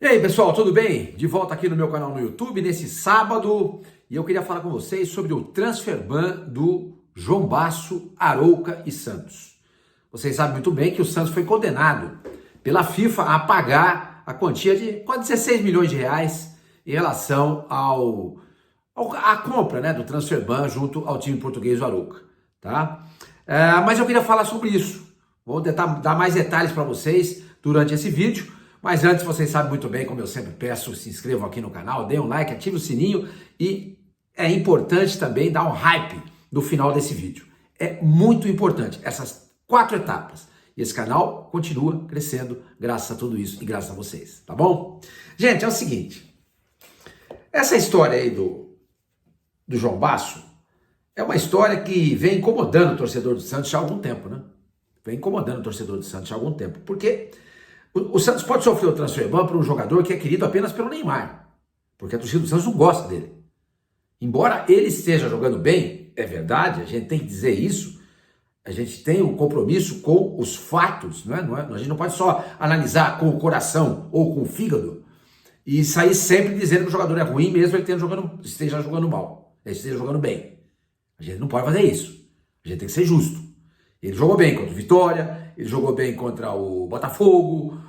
E aí pessoal, tudo bem? De volta aqui no meu canal no YouTube nesse sábado e eu queria falar com vocês sobre o transfer ban do João Basso, Arouca e Santos. Vocês sabem muito bem que o Santos foi condenado pela FIFA a pagar a quantia de quase 16 milhões de reais em relação à compra, né, do transfer ban junto ao time português do Arouca, tá? Mas eu queria falar sobre isso. Vou dar mais detalhes para vocês durante esse vídeo. Mas antes, vocês sabem muito bem, como eu sempre peço, se inscrevam aqui no canal, deem um like, ative o sininho e é importante também dar um hype no final desse vídeo. É muito importante, essas 4 etapas. E esse canal continua crescendo graças a tudo isso e graças a vocês, tá bom? Gente, é o seguinte, essa história aí do João Basso é uma história que vem incomodando o torcedor do Santos há algum tempo, né? Vem incomodando o torcedor do Santos há algum tempo, porque o Santos pode sofrer o transfer ban para um jogador que é querido apenas pelo Neymar, porque a torcida do Santos não gosta dele. Embora ele esteja jogando bem, é verdade, a gente tem que dizer isso, a gente tem um compromisso com os fatos, a gente não pode só analisar com o coração ou com o fígado e sair sempre dizendo que o jogador é ruim mesmo ele esteja jogando mal, ele esteja jogando bem. A gente não pode fazer isso, a gente tem que ser justo. Ele jogou bem contra o Vitória, ele jogou bem contra o Botafogo,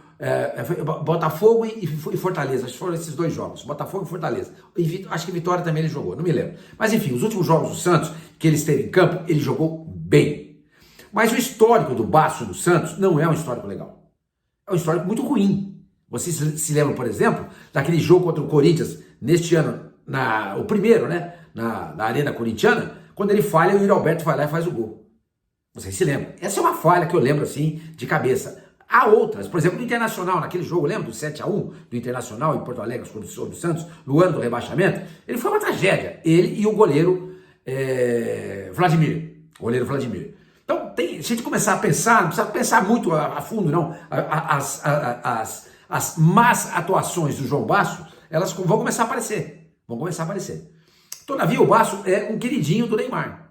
Botafogo e Fortaleza, acho que foram esses 2 jogos, Botafogo e Fortaleza. E acho que Vitória também ele jogou, não me lembro. Mas enfim, os últimos jogos do Santos, que ele esteve em campo, ele jogou bem. Mas o histórico do Basso do Santos não é um histórico legal. É um histórico muito ruim. Vocês se lembram, por exemplo, daquele jogo contra o Corinthians, neste ano, o primeiro, né, na Arena Corintiana, quando ele falha e o Yuri Alberto vai lá e faz o gol. Vocês se lembram? Essa é uma falha que eu lembro assim de cabeça. Há outras, por exemplo, no Internacional, naquele jogo, lembra do 7-1 do Internacional em Porto Alegre contra o Santos, no ano do rebaixamento? Ele foi uma tragédia, ele e o goleiro Vladimir. Então, se a gente começar a pensar, não precisa pensar muito a fundo, não. As más atuações do João Basso, elas vão começar a aparecer. Todavia, o Basso é um queridinho do Neymar.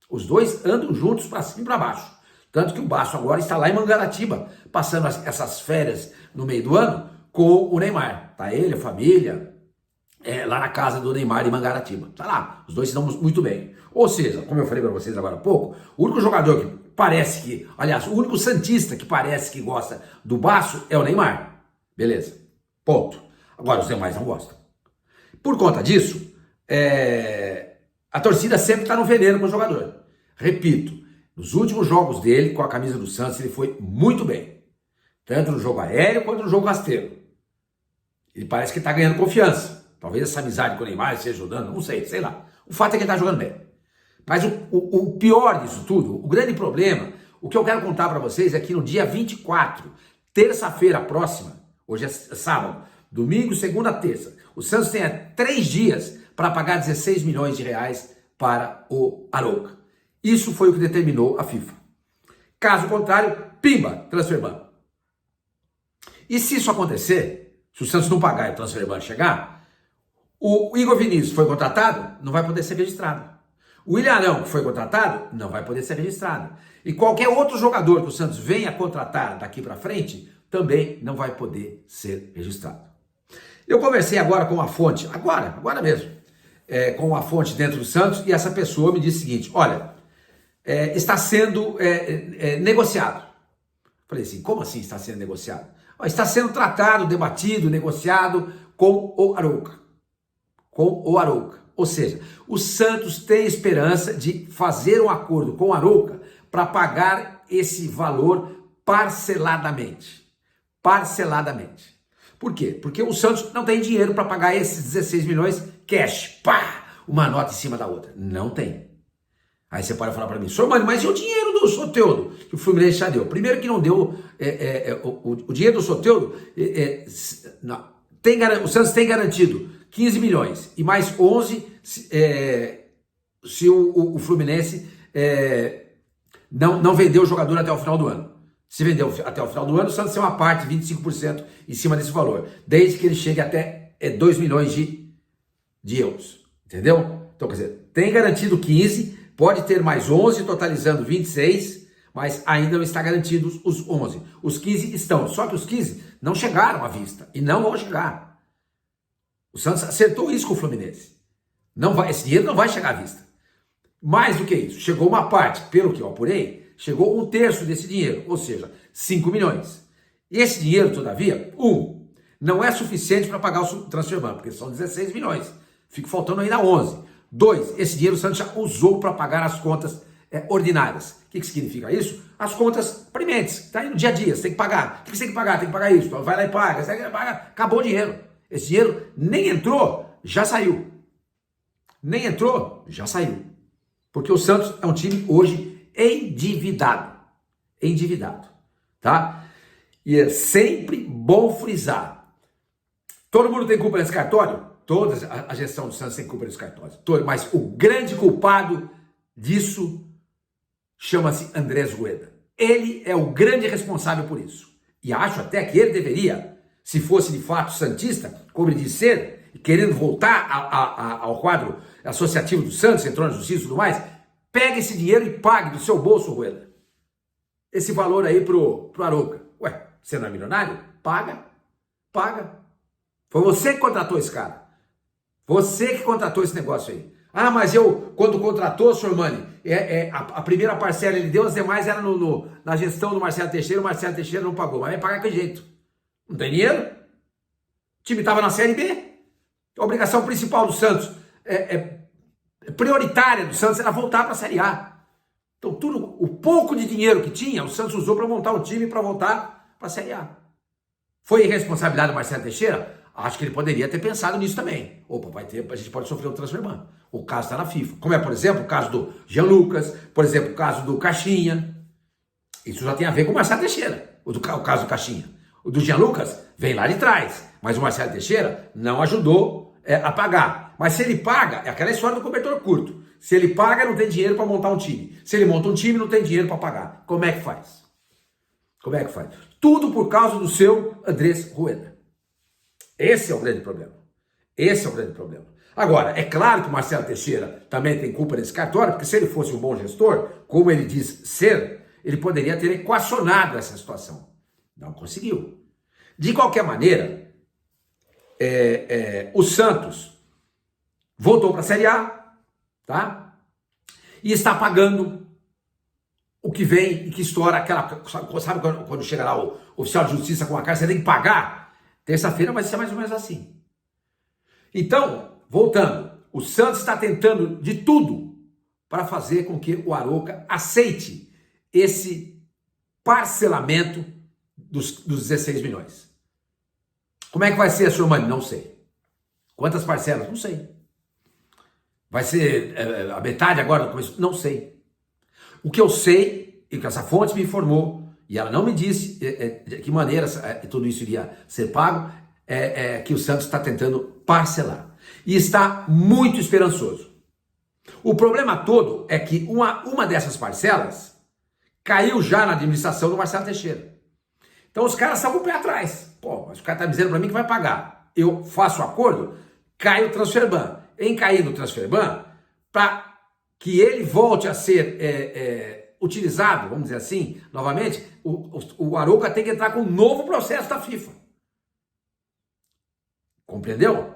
Os dois andam juntos para cima e para baixo. Tanto que o Basso agora está lá em Mangaratiba, passando essas férias no meio do ano com o Neymar. Tá ele, a família, lá na casa do Neymar em Mangaratiba. Tá lá, os dois se dão muito bem. Ou seja, como eu falei para vocês agora há pouco, o único jogador que parece que, aliás, o único santista que parece que gosta do Basso é o Neymar. Beleza, ponto. Agora os demais não gostam. Por conta disso, a torcida sempre está no veneno com o jogador. Repito, nos últimos jogos dele, com a camisa do Santos, ele foi muito bem. Tanto no jogo aéreo quanto no jogo rasteiro. Ele parece que está ganhando confiança. Talvez essa amizade com o Neymar esteja ajudando, não sei lá. O fato é que ele está jogando bem. Mas o pior disso tudo, o grande problema, o que eu quero contar para vocês é que no dia 24, terça-feira próxima, hoje é sábado, domingo, segunda, terça, o Santos tem 3 dias para pagar 16 milhões de reais para o Arouca. Isso foi o que determinou a FIFA. Caso contrário, pimba, transfer ban. E se isso acontecer, se o Santos não pagar e o transfer ban chegar, o Igor Vinícius foi contratado, não vai poder ser registrado. O William Arão, que foi contratado, não vai poder ser registrado. E qualquer outro jogador que o Santos venha contratar daqui para frente, também não vai poder ser registrado. Eu conversei agora com uma fonte, agora mesmo, com uma fonte dentro do Santos, e essa pessoa me disse o seguinte, olha, está sendo negociado. Falei assim, como assim está sendo negociado? Está sendo tratado, debatido, negociado com o Arouca. Ou seja, o Santos tem esperança de fazer um acordo com o Arouca para pagar esse valor parceladamente. Por quê? Porque o Santos não tem dinheiro para pagar esses 16 milhões cash, uma nota em cima da outra. Não tem. Aí você pode falar para mim, senhor Mano, mas e o dinheiro do Soteldo que o Fluminense já deu? Primeiro que não deu, o dinheiro do Soteldo, o Santos tem garantido 15 milhões e mais 11 se o Fluminense não vendeu o jogador até o final do ano. Se vendeu até o final do ano, o Santos tem uma parte, 25% em cima desse valor, desde que ele chegue até 2 milhões de euros, entendeu? Então, quer dizer, tem garantido 15, pode ter mais 11, totalizando 26, mas ainda não está garantido os 11. Os 15 estão, só que os 15 não chegaram à vista e não vão chegar. O Santos acertou isso com o Fluminense. Não vai, esse dinheiro não vai chegar à vista. Mais do que isso, chegou uma parte, pelo que eu apurei, chegou 1/3 desse dinheiro, ou seja, 5 milhões. E esse dinheiro, todavia, não é suficiente para pagar o Transferban, porque são 16 milhões. Fica faltando ainda 11. 2, esse dinheiro o Santos já usou para pagar as contas ordinárias. O que significa isso? As contas prementes, está aí no dia a dia, você tem que pagar. O que você tem que pagar? Tem que pagar isso. Então vai lá e paga, você tem que pagar. Acabou o dinheiro. Esse dinheiro nem entrou, já saiu. Nem entrou, já saiu. Porque o Santos é um time hoje endividado. Endividado, tá? E é sempre bom frisar. Todo mundo tem culpa nesse cartório? Toda a gestão do Santos tem culpa nesse cartório. Mas o grande culpado disso chama-se Andrés Rueda. Ele é o grande responsável por isso. E acho até que ele deveria, se fosse de fato santista, como ele diz ser, querendo voltar ao quadro associativo do Santos, entrou na justiça e tudo mais, pegue esse dinheiro e pague do seu bolso, Rueda, esse valor aí pro Arouca. Ué, você não é milionário? Paga. Foi você que contratou esse cara. Você que contratou esse negócio aí. Ah, mas quando contratou, senhor Mani, a primeira parcela ele deu, as demais eram na gestão do Marcelo Teixeira, o Marcelo Teixeira não pagou. Mas vai pagar que jeito? Não tem dinheiro? O time estava na Série B. A obrigação principal do Santos, prioritária do Santos, era voltar para a Série A. Então, o pouco de dinheiro que tinha, o Santos usou para montar um time para voltar para a Série A. Foi irresponsabilidade do Marcelo Teixeira? Acho que ele poderia ter pensado nisso também. Opa, a gente pode sofrer um transferban. O caso está na FIFA. Como é, por exemplo, o caso do Jean Lucas, por exemplo, o caso do Caixinha. Isso já tem a ver com o Marcelo Teixeira, o caso do Caixinha. O do Jean Lucas vem lá de trás, mas o Marcelo Teixeira não ajudou a pagar. Mas se ele paga, é aquela história do cobertor curto. Se ele paga, não tem dinheiro para montar um time. Se ele monta um time, não tem dinheiro para pagar. Como é que faz? Tudo por causa do seu Andrés Rueda. Esse é o grande problema. Agora, é claro que o Marcelo Teixeira também tem culpa nesse cartório, porque se ele fosse um bom gestor, como ele diz ser, ele poderia ter equacionado essa situação. Não conseguiu. De qualquer maneira, o Santos voltou para a Série A, tá? E está pagando o que vem e que estoura aquela... Sabe quando chega lá o oficial de justiça com a cara, você tem que pagar? Terça-feira vai ser mais ou menos assim. Então, voltando, o Santos está tentando de tudo para fazer com que o Arouca aceite esse parcelamento dos 16 milhões. Como é que vai ser, senhor Mani? Não sei. Quantas parcelas? Não sei. Vai ser a metade agora no começo? Não sei. O que eu sei, e que essa fonte me informou, e ela não me disse de que maneira tudo isso iria ser pago, que o Santos está tentando parcelar. E está muito esperançoso. O problema todo é que uma dessas parcelas caiu já na administração do Marcelo Teixeira. Então os caras estão com o pé atrás. Pô, mas o cara está dizendo para mim que vai pagar. Eu faço o acordo, cai o Transferban. Em cair no Transferban, para que ele volte a ser utilizado, vamos dizer assim, novamente, o Arouca tem que entrar com um novo processo da FIFA. Compreendeu?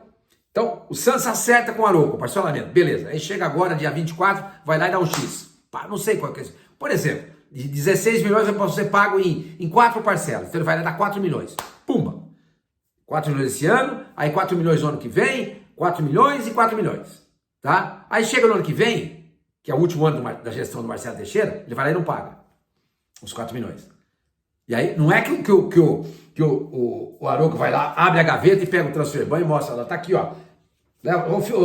Então, o Santos acerta com o Arouca, o parcelamento, beleza. Aí chega agora, dia 24, vai lá e dá um X. Pá, não sei qual que é isso. Por exemplo, de 16 milhões eu posso ser pago em 4 parcelas. Então ele vai dar 4 milhões. Pumba! 4 milhões esse ano, aí 4 milhões no ano que vem, 4 milhões e 4 milhões. Tá? Aí chega no ano que vem, que é o último ano da gestão do Marcelo Teixeira, ele vai lá e não paga os 4 milhões. E aí, não é que o Arouca vai lá, abre a gaveta e pega o Transferban e mostra lá, tá aqui, ó.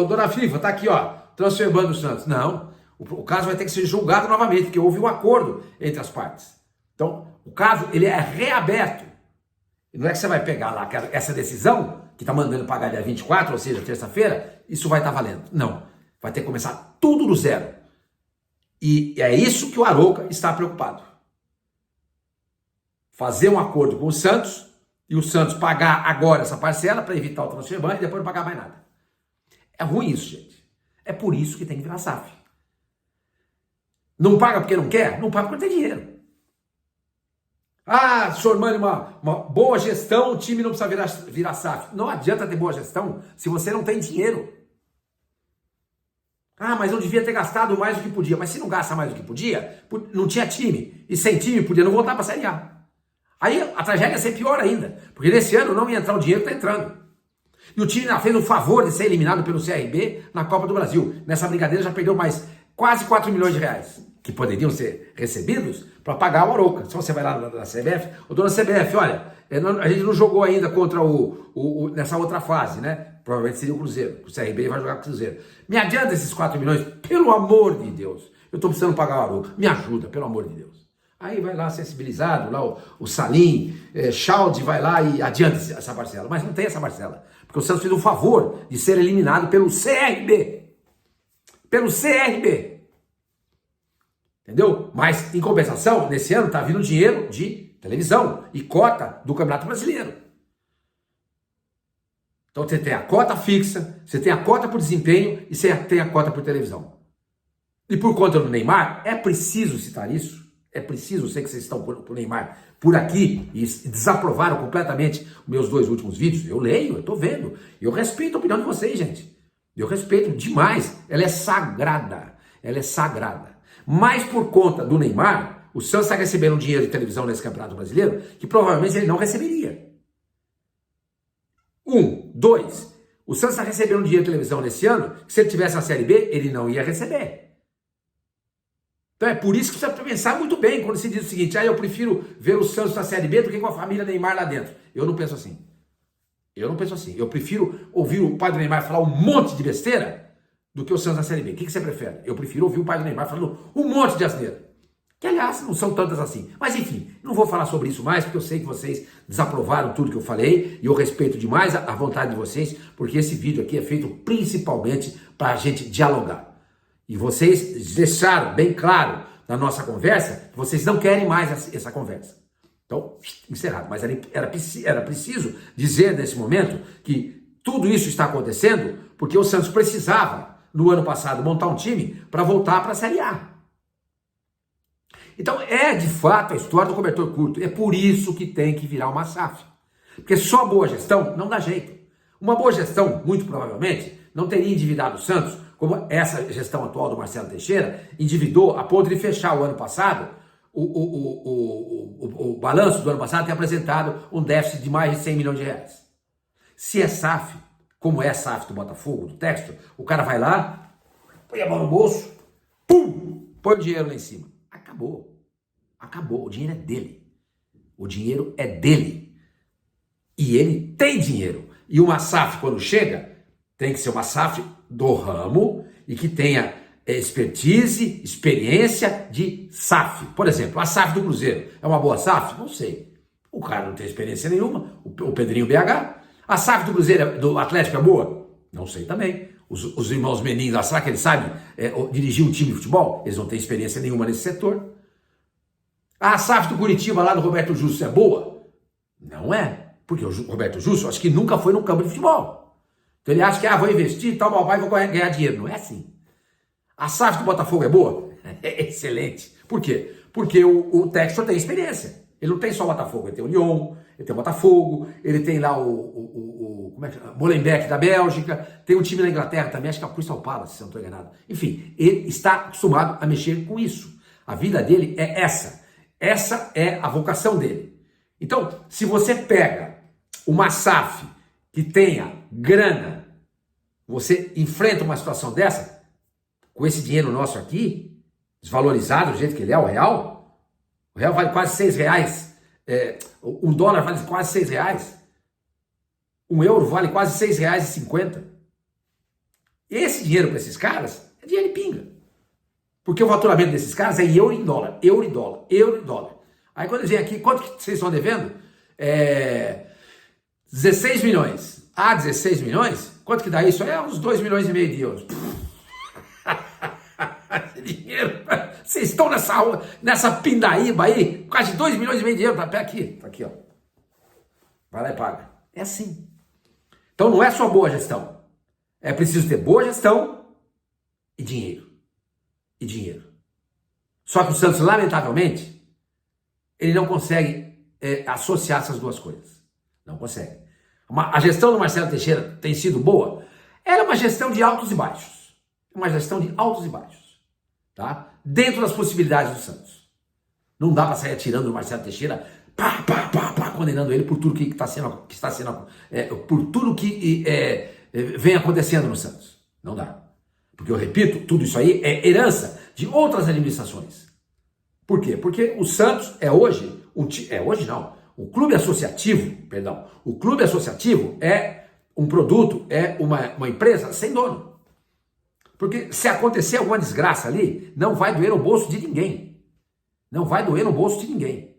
Dona FIFA, tá aqui, ó, Transferban do Santos. Não, o caso vai ter que ser julgado novamente, porque houve um acordo entre as partes. Então, o caso, ele é reaberto. E não é que você vai pegar lá essa decisão, que tá mandando pagar dia 24, ou seja, terça-feira, isso vai estar valendo. Não, vai ter que começar tudo do zero. E é isso que o Arouca está preocupado. Fazer um acordo com o Santos e o Santos pagar agora essa parcela para evitar o Transferban e depois não pagar mais nada. É ruim isso, gente. É por isso que tem que virar SAF. Não paga porque não quer? Não paga porque não tem dinheiro. Ah, senhor manda uma boa gestão, o time não precisa virar SAF. Não adianta ter boa gestão se você não tem dinheiro. Ah, mas eu devia ter gastado mais do que podia. Mas se não gasta mais do que podia, não tinha time. E sem time podia não voltar para a Série A. Aí a tragédia ia ser pior ainda. Porque nesse ano não ia entrar o dinheiro que está entrando. E o time fez o favor de ser eliminado pelo CRB na Copa do Brasil. Nessa brincadeira já perdeu mais quase 4 milhões de reais. Que poderiam ser recebidos para pagar o Arouca. Se você vai lá na CBF, ô dona CBF, olha, a gente não jogou ainda contra nessa outra fase, né? Provavelmente seria o Cruzeiro. O CRB vai jogar com o Cruzeiro. Me adianta esses 4 milhões, pelo amor de Deus. Eu estou precisando pagar o Arouca. Me ajuda, pelo amor de Deus. Aí vai lá sensibilizado, lá o Salim, Chaldi vai lá e adianta essa parcela. Mas não tem essa parcela. Porque o Santos fez o favor de ser eliminado pelo CRB. Pelo CRB. Entendeu? Mas, em compensação, nesse ano está vindo dinheiro de televisão e cota do Campeonato Brasileiro. Então você tem a cota fixa, você tem a cota por desempenho e você tem a cota por televisão. E por conta do Neymar, é preciso citar isso. É preciso, sei que vocês estão por Neymar por aqui e desaprovaram completamente meus 2 últimos vídeos. Eu leio, eu estou vendo. Eu respeito a opinião de vocês, gente. Eu respeito demais. Ela é sagrada. Ela é sagrada. Mas por conta do Neymar, o Santos está recebendo um dinheiro de televisão nesse Campeonato Brasileiro que provavelmente ele não receberia. 1, 2. O Santos está recebendo um dinheiro de televisão nesse ano que se ele tivesse a Série B, ele não ia receber. Então é por isso que você precisa pensar muito bem quando se diz o seguinte, eu prefiro ver o Santos na Série B do que com a família Neymar lá dentro. Eu não penso assim. Eu não penso assim. Eu prefiro ouvir o pai do Neymar falar um monte de besteira do que o Santos na Série B. O que você prefere? Eu prefiro ouvir o pai do Neymar falando um monte de asneira. Que, aliás, não são tantas assim. Mas, enfim, não vou falar sobre isso mais, porque eu sei que vocês desaprovaram tudo que eu falei, e eu respeito demais a vontade de vocês, porque esse vídeo aqui é feito principalmente para a gente dialogar. E vocês deixaram bem claro na nossa conversa que vocês não querem mais essa conversa. Então, encerrado. Mas era preciso dizer nesse momento que tudo isso está acontecendo porque o Santos precisava, no ano passado, montar um time para voltar para a Série A. Então, é de fato a história do cobertor curto. É por isso que tem que virar uma SAF. Porque só boa gestão não dá jeito. Uma boa gestão, muito provavelmente, não teria endividado o Santos, como essa gestão atual do Marcelo Teixeira endividou a ponto de fechar o ano passado. O balanço do ano passado tem apresentado um déficit de mais de 100 milhões de reais. Se é SAF, como é a SAF do Botafogo, do Textor, o cara vai lá, põe a mão no bolso, pum, põe o dinheiro lá em cima. Acabou. Acabou. O dinheiro é dele. O dinheiro é dele. E ele tem dinheiro. E uma SAF, quando chega, tem que ser uma SAF do ramo e que tenha expertise, experiência de SAF. Por exemplo, a SAF do Cruzeiro é uma boa SAF? Não sei. O cara não tem experiência nenhuma, o Pedrinho BH. A SAF do Cruzeiro, do Atlético é boa? Não sei também. Os irmãos Menin lá, será que eles sabem dirigir um time de futebol? Eles não têm experiência nenhuma nesse setor. A SAF do Curitiba lá do Roberto Justo é boa? Não é. Porque o Roberto Justo, acho que nunca foi num campo de futebol. Então ele acha que, vou investir e tal, vai, vou ganhar dinheiro. Não é assim. A SAF do Botafogo é boa? É excelente. Por quê? Porque o Textor tem experiência. Ele não tem só o Botafogo, ele tem o Lyon, ele tem o Botafogo, ele tem lá como é que chama? Molenbeek da Bélgica, tem um time na Inglaterra também, acho que é o Crystal Palace, se eu não estou enganado. Enfim, ele está acostumado a mexer com isso. A vida dele é essa. Essa é a vocação dele. Então, se você pega uma SAF que tenha grana, você enfrenta uma situação dessa, com esse dinheiro nosso aqui, desvalorizado do jeito que ele é, o real vale quase 6 reais, um dólar vale quase 6 reais, um euro vale quase 6 reais e 50. Esse dinheiro para esses caras é dinheiro de pinga. Porque o faturamento desses caras é euro em dólar, euro em dólar, euro em dólar. Aí quando eles vêm aqui, quanto que vocês estão devendo? 16 milhões. 16 milhões? Quanto que dá isso? É uns 2 milhões e meio de euros. Dinheiro. Vocês estão nessa pindaíba aí, quase 2 milhões e meio de euros. Tá aqui, ó. Vai lá e paga. É assim. Então não é só boa gestão. É preciso ter boa gestão e dinheiro. Só que o Santos, lamentavelmente, ele não consegue associar essas duas coisas. Não consegue. A gestão do Marcelo Teixeira tem sido boa? Era uma gestão de altos e baixos. Uma gestão de altos e baixos. Tá? Dentro das possibilidades do Santos. Não dá para sair atirando o Marcelo Teixeira, condenando ele por tudo que está sendo, por tudo que vem acontecendo no Santos. Não dá. Porque eu repito, tudo isso aí é herança de outras administrações. Por quê? Porque o Santos o clube associativo é um produto, é uma empresa sem dono. Porque se acontecer alguma desgraça ali, não vai doer no bolso de ninguém. Não vai doer no bolso de ninguém.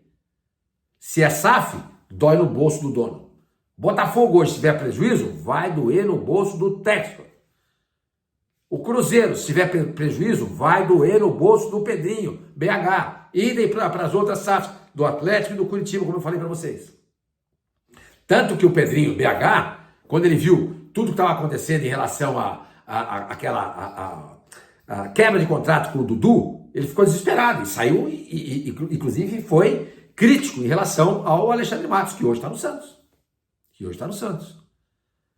Se é SAF, dói no bolso do dono. Botafogo hoje, se tiver prejuízo, vai doer no bolso do técnico. O Cruzeiro, se tiver prejuízo, vai doer no bolso do Pedrinho, BH. Idem para as outras SAFs, do Atlético e do Curitiba, como eu falei para vocês. Tanto que o Pedrinho, BH, quando ele viu tudo que estava acontecendo em relação àquela quebra de contrato com o Dudu, ele ficou desesperado e saiu, inclusive foi crítico em relação ao Alexandre Matos, que hoje está no Santos.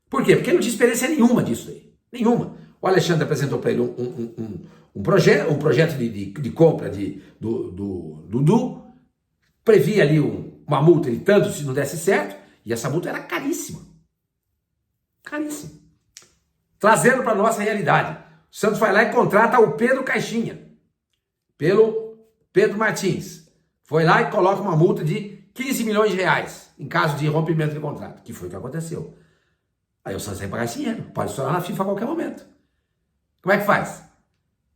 Por quê? Porque ele não tinha experiência nenhuma disso aí. Nenhuma. O Alexandre apresentou para ele um projeto de compra do Dudu, previa ali uma multa de tanto se não desse certo, e essa multa era caríssima. Caríssima. Trazendo para a nossa realidade. O Santos vai lá e contrata o Pedro Caixinha, pelo Pedro Martins. Foi lá e coloca uma multa de 15 milhões de reais em caso de rompimento de contrato, que foi o que aconteceu. Aí o Santos vai pagar esse dinheiro, pode estourar na FIFA a qualquer momento. Como é que faz?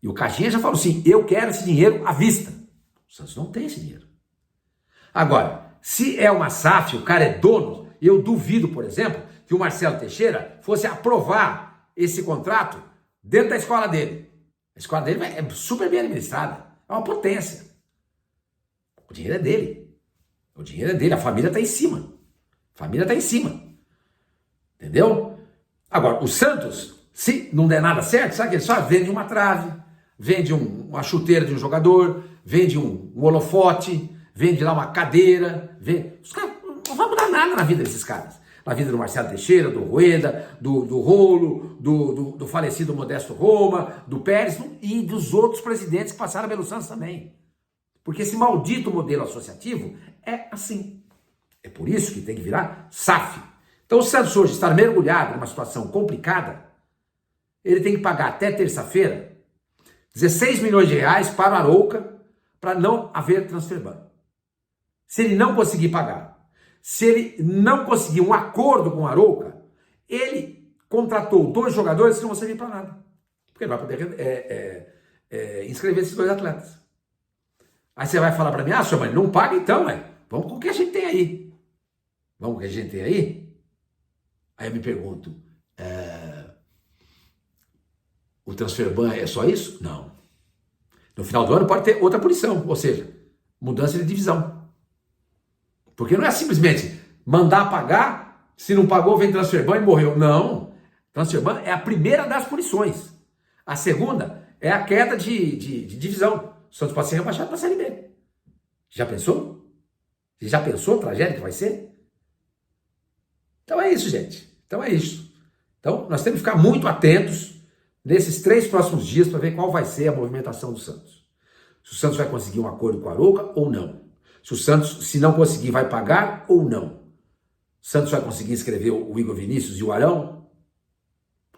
E o Caixinha já falou assim, eu quero esse dinheiro à vista. O Santos não tem esse dinheiro. Agora, se é uma SAF, o cara é dono, eu duvido, por exemplo, que o Marcelo Teixeira fosse aprovar esse contrato dentro da escola dele. A escola dele é super bem administrada, é uma potência. O dinheiro é dele. O dinheiro é dele, a família está em cima. Entendeu? Agora, o Santos, se não der nada certo, sabe o que ele só vende uma trave, vende uma chuteira de um jogador, vende um holofote, vende lá uma cadeira, os caras não vão mudar nada na vida desses caras. Na vida do Marcelo Teixeira, do Rueda, do Rolo, do falecido Modesto Roma, do Pérez e dos outros presidentes que passaram pelo Santos também. Porque esse maldito modelo associativo é assim. É por isso que tem que virar SAF. Então o Santos hoje está mergulhado numa situação complicada. Ele tem que pagar até terça-feira 16 milhões de reais para o Arouca para não haver transferban. Se ele não conseguir pagar, se ele não conseguir um acordo com o Arouca, ele contratou 2 jogadores que não vão servir para nada. Porque ele vai poder inscrever esses 2 atletas. Aí você vai falar para mim, senhor, mas não paga então, vamos com o que a gente tem aí. Aí eu me pergunto, o transferban é só isso? Não. No final do ano pode ter outra punição, ou seja, mudança de divisão. Porque não é simplesmente mandar pagar, se não pagou vem transferban e morreu. Não. Transferban é a primeira das punições. A segunda é a queda de divisão. O Santos pode ser rebaixado para a Série B. Já pensou? Você já pensou a tragédia que vai ser? Então é isso, gente. Então nós temos que ficar muito atentos nesses 3 próximos dias para ver qual vai ser a movimentação do Santos. Se o Santos vai conseguir um acordo com a Arouca ou não. Se o Santos, se não conseguir, vai pagar ou não. O Santos vai conseguir inscrever o Igor Vinícius e o Arão?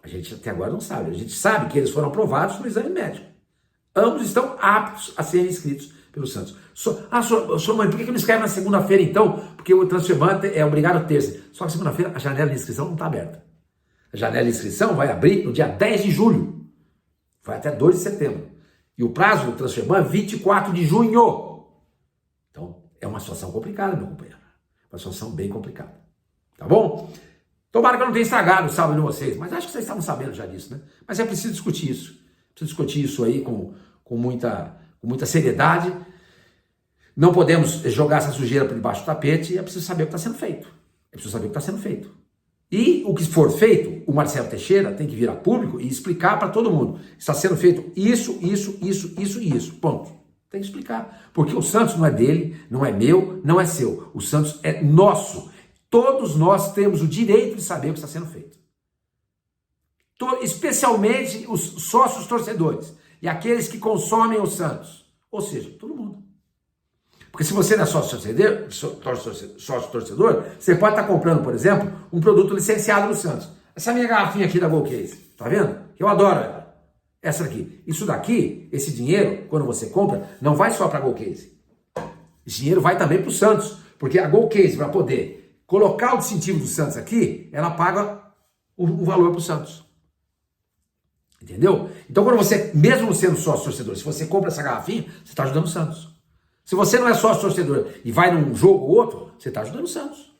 A gente até agora não sabe. A gente sabe que eles foram aprovados no exame médico. Ambos estão aptos a serem inscritos pelo Santos. Senhor, mãe, por que não escreve na segunda-feira então? Porque o transferban é obrigado terça. Só que segunda-feira a janela de inscrição não está aberta. A janela de inscrição vai abrir no dia 10 de julho. Vai até 2 de setembro. E o prazo do transferban é 24 de junho. Então, é uma situação complicada, meu companheiro. Uma situação bem complicada. Tá bom? Tomara que eu não tenha estragado o sábado de vocês, mas acho que vocês estavam sabendo já disso, né? Mas é preciso discutir isso. Preciso discutir isso aí com muita seriedade. Não podemos jogar essa sujeira por debaixo do tapete e é preciso saber o que está sendo feito. E o que for feito, o Marcelo Teixeira tem que vir a público e explicar para todo mundo. Está sendo feito isso. Ponto. Tem que explicar. Porque o Santos não é dele, não é meu, não é seu. O Santos é nosso. Todos nós temos o direito de saber o que está sendo feito. Especialmente os sócios torcedores e aqueles que consomem o Santos. Ou seja, todo mundo. Porque se você não é sócio torcedor, você pode estar comprando, por exemplo, um produto licenciado no Santos. Essa minha garrafinha aqui da Gold Case, tá vendo? Eu adoro ela. Essa aqui. Isso daqui, esse dinheiro, quando você compra, não vai só para a Gold Case. Esse dinheiro vai também para o Santos. Porque a Gold Case, para poder colocar o distintivo do Santos aqui, ela paga um valor para o Santos. Entendeu? Então, quando você, mesmo sendo sócio torcedor, se você compra essa garrafinha, você está ajudando o Santos. Se você não é sócio torcedor e vai num jogo ou outro, você está ajudando o Santos.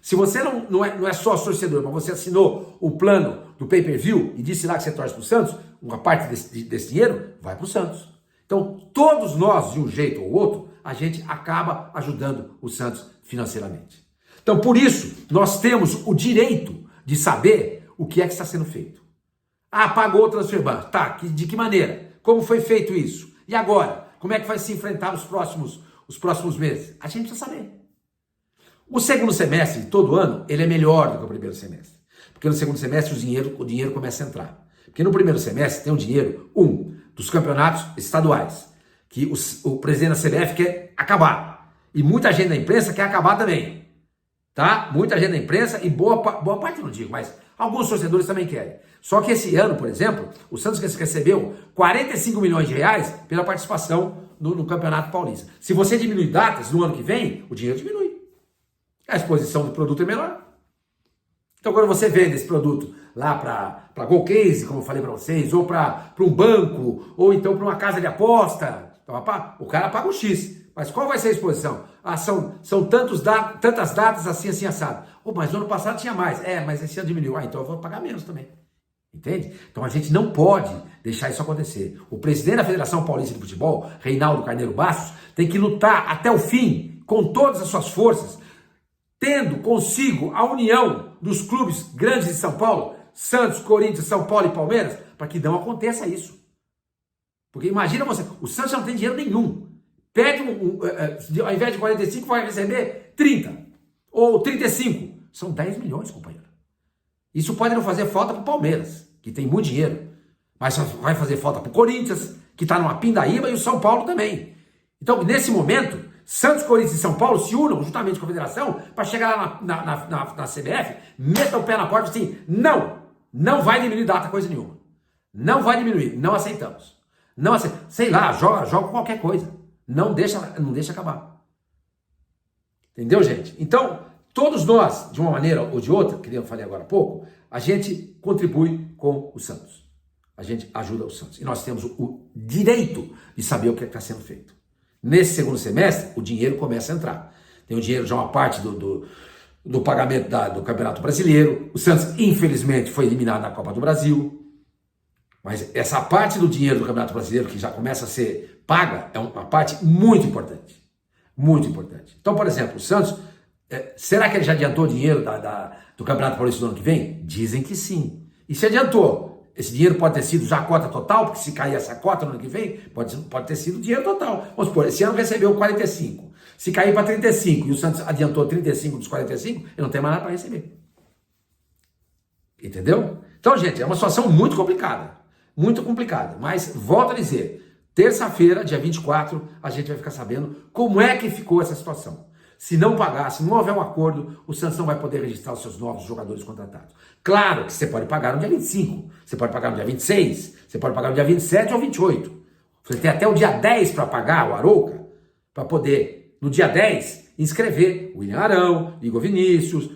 Se você não é sócio torcedor, mas você assinou o plano do pay-per-view e disse lá que você torce para o Santos, uma parte desse dinheiro vai para o Santos. Então, todos nós, de um jeito ou outro, a gente acaba ajudando o Santos financeiramente. Então, por isso, nós temos o direito de saber o que é que está sendo feito. Ah, pagou o Transferban. Tá, de que maneira? Como foi feito isso? E agora? Como é que vai se enfrentar os próximos meses? A gente precisa saber. O segundo semestre, todo ano, ele é melhor do que o primeiro semestre. Porque no segundo semestre o dinheiro começa a entrar. Porque no primeiro semestre tem o dinheiro, dos campeonatos estaduais, que o presidente da CBF quer acabar. E muita gente da imprensa quer acabar também. Tá? Muita gente da imprensa, e boa parte não digo, mas alguns torcedores também querem. Só que esse ano, por exemplo, o Santos recebeu 45 milhões de reais pela participação no Campeonato Paulista. Se você diminuir datas no ano que vem, o dinheiro diminui. A exposição do produto é menor. Então, quando você vende esse produto lá para Gold Case, como eu falei para vocês, ou para um banco, ou então para uma casa de aposta, o cara paga um X. Mas qual vai ser a exposição? Ah, são tantas datas assim, assado. Oh, mas no ano passado tinha mais. Mas esse ano diminuiu. Ah, então eu vou pagar menos também. Entende? Então a gente não pode deixar isso acontecer. O presidente da Federação Paulista de Futebol, Reinaldo Carneiro Bastos, tem que lutar até o fim, com todas as suas forças, tendo consigo a união dos clubes grandes de São Paulo, Santos, Corinthians, São Paulo e Palmeiras, para que não aconteça isso. Porque imagina você, o Santos não tem dinheiro nenhum. Pede ao invés de 45, vai receber 30 ou 35. São 10 milhões, companheiro. Isso pode não fazer falta para o Palmeiras, que tem muito dinheiro. Mas vai fazer falta para o Corinthians, que está numa pindaíba, e o São Paulo também. Então, nesse momento, Santos, Corinthians e São Paulo se unam juntamente com a federação para chegar lá na CBF, metam o pé na porta e assim, não vai diminuir data coisa nenhuma. Não vai diminuir, não aceitamos. Não aceitamos. Sei lá, joga qualquer coisa. Não deixa acabar. Entendeu, gente? Então, todos nós, de uma maneira ou de outra, que eu falei agora há pouco, a gente contribui com o Santos. A gente ajuda o Santos. E nós temos o direito de saber o que está sendo feito. Nesse segundo semestre, o dinheiro começa a entrar. Tem o dinheiro já uma parte do pagamento do Campeonato Brasileiro. O Santos, infelizmente, foi eliminado na Copa do Brasil. Mas essa parte do dinheiro do Campeonato Brasileiro, que já começa a ser paga, é uma parte muito importante. Muito importante. Então, por exemplo, o Santos, será que ele já adiantou o dinheiro do Campeonato Paulista do ano que vem? Dizem que sim. E se adiantou, esse dinheiro pode ter sido já a cota total, porque se cair essa cota no ano que vem, pode ter sido o dinheiro total. Vamos supor, esse ano recebeu 45. Se cair para 35 e o Santos adiantou 35 dos 45, ele não tem mais nada para receber. Entendeu? Então, gente, é uma situação muito complicada. Muito complicada. Mas, volto a dizer, terça-feira, dia 24, a gente vai ficar sabendo como é que ficou essa situação. Se não pagar, se não houver um acordo, o Santos não vai poder registrar os seus novos jogadores contratados. Claro que você pode pagar no dia 25, você pode pagar no dia 26, você pode pagar no dia 27 ou 28. Você tem até o dia 10 para pagar o Arouca, para poder, no dia 10, inscrever o William Arão, Igor Vinícius,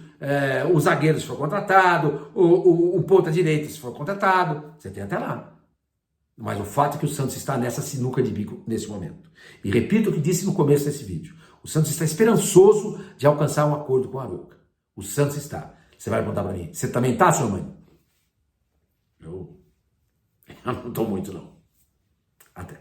o zagueiro se for contratado, o ponta-direita se for contratado. Você tem até lá. Mas o fato é que o Santos está nessa sinuca de bico nesse momento. E repito o que disse no começo desse vídeo. O Santos está esperançoso de alcançar um acordo com a Arouca. O Santos está. Você vai perguntar para mim, você também está, sua mãe? Eu não estou muito, não. Até.